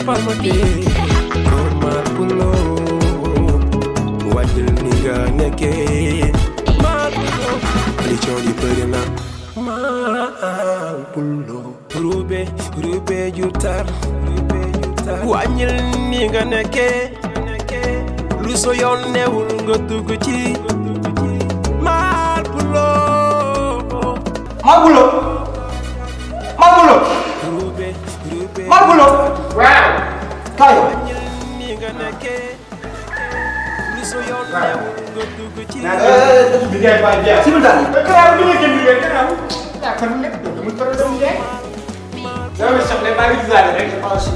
jàppal ma kii Omar Pulo wàññil ni nga nekkee Omar Pulo li coow li bëri na Omar Pulo rube ju tar wàññil ni nga nekkee lu so yoon newul nga dugg ci Omar Pulo Marbulo waaw kayo liggéey ba jeex simultané karaaw bi nga jëm liggéey karaaw yaa kon nekk doo mu toll doon liggéey dama soxla maa ngi gisaale rek sax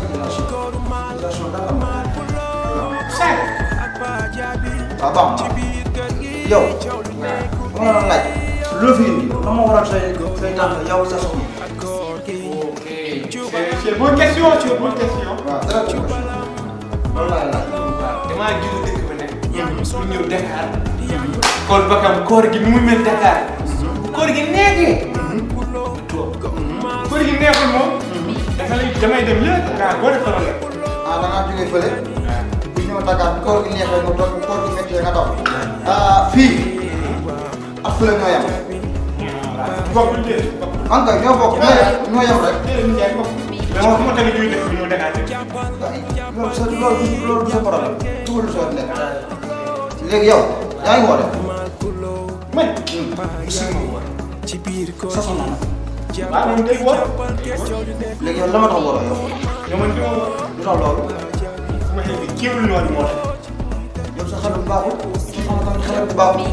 waaw baax na yow ma la laaj loo fi indi lan moo waral say tànk yow sa soxna c'est bonne question c'est bonne question waaw dara ci loolu laay laaj damaa jóge dëkk ba nekk pour ñëw Dakar kon bakam koor gi nu mu mel Dakar koor gi neexee koor gi neexul moom dafa lay damay dem léegi Dakar boo def problème ah da ngaa jógee fële bu ñëw Dakar koor gi neexee nga toog koor gi méttee nga daw fii ak fële ñoo yem bokkul déedéet en tout cas ñoo bokk ñoo yem rek mais moom fu ma tamit ñuy def ñëw Dakar loolu du sa problème dugal du sa nekk léegi yow yaa ngi woote man sa soxna nag waaw man day wóor léegi yow la ma tax waroo yow yow man dama wóor lu tax loolu su ma xëy na kiiwul noonu moo tax yow sa xel bu baaxul sa soxna tamit xel bu baaxul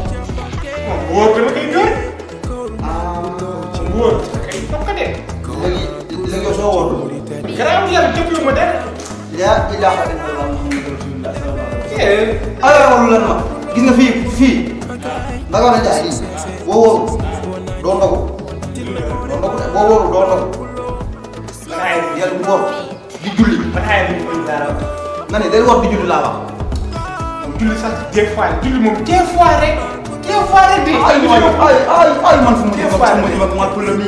moom wóor dama koy dóor ah wóor kay toog ko de léegi yow soo wóorul garaaw yàlla jëppiwu ma dara laa ilaaha illallah muhammadu rasulullah sallallahu alayhi wa eh sallam ay wóorul lan ma gis nga fii Ndaka la jaay lii boo wóorul doo ndogu de boo wóorul doo ndogu yàlla bu wóor di julli man aaya bi koy dara nga ne day war di julli laa wax julli sax des fois julli moom des fois rek di ay man fu mu jëm ak man pour le mi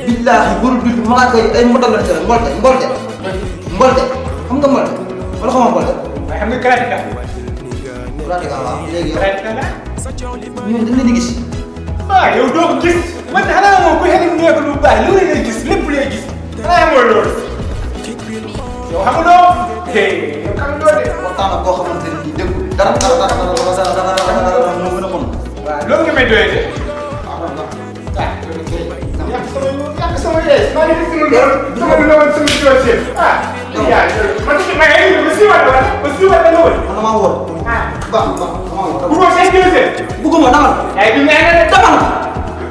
billaahi buru julli malaaka yi ay motal la jël mbolte xam nga mbolte wala xamoo mbolte waaye xam nga karatika pratique waaw léegi yow karatika la ñun dañ leen di gis ah yow doo ko gis man xanaa moom ku xëy na nekk lu baax loolu lay gis lépp lay gis xanaa mooy loolu yow xam nga doo yow xam nga doo de waxtaan ak koo xamante ne nii dégg dara moo gën a bon waaw loolu nga may doyee de yàq sama yees maa ngi def sama loolu sama dossier ah yaa man ma siiwal la woon man damaa wóor ah baax damaa wóor bu ko say dossier bugguma damal yaay bi nee na de damal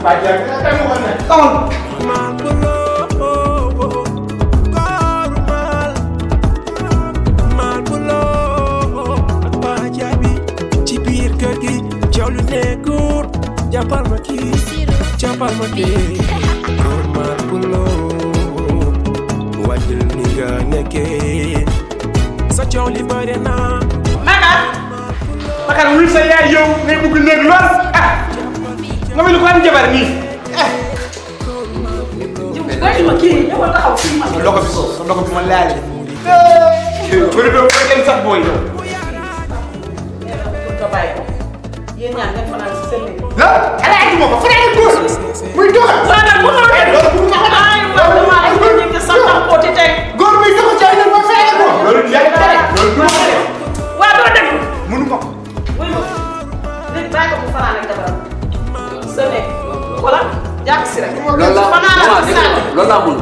waa jàng na tam waxoon na damal jàppal ma kii Omar Pulo wàññil ni nga nekkee sa coow li bëri na Makar wul sa yaay yow ngay bëgg néeg lool ah nga mel ni ko am jabar nii loxo bi ma laale bëri doo ko kenn sax booy yow yéen ñaar ngeen fanaan si seen léegi. la ala ati ma ko fanaan ak góor muy doxal waaw nag bu ma la loolu bu ma ko ay man damaa ay nit ñi sax tam pooti tey. góor muy doxal ca ñoom mooy fanaan ak góor loolu yaay tere loolu du ma ko def waaw doo déglu. mënu ma ko wuy ma léegi bàyyi ko mu fanaan ak jabaram. sa nekk wala jàpp si rek. loolu laa fanaan ak si sànni. loolu laa mun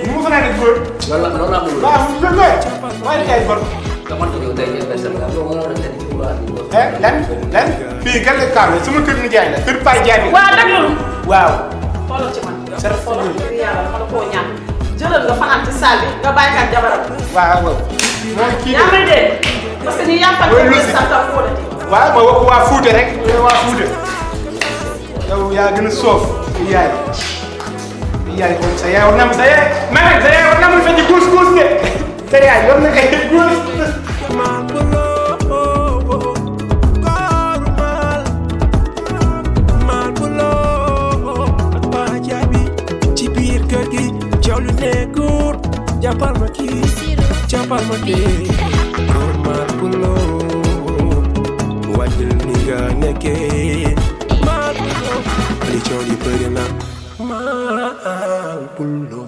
mu ma fanaan ak góor loolu laa mun waaw loolu la waaye kay bon dama ko yow tey anniversaire la loolu moo tax ci courant bi lan fii gan la kaam la sama kër nijaay la kër Paa Jaay bi waaw déglu. waaw xoolal ci man. Sër xoolal ngir yàlla dama la koo ñaan. jëlal nga fanaan ci salle bi nga bàyyi kat jabaram. waaw waaw mooy kii yaa may dégg parce que ñu yàqal ko ñu santal fóodati. waaw ma wax waa Fuuta rek waa Fuuta yow yaa gën a soof yaay kon sa yaay war na sa yaay man sa yaay war na mun fekk guus de sa yaay war na ay guus jàppal ma kii jàppal ma dee normal pulo wàññil ni nga nekkee mal pulo li coow li bëri na mal pulo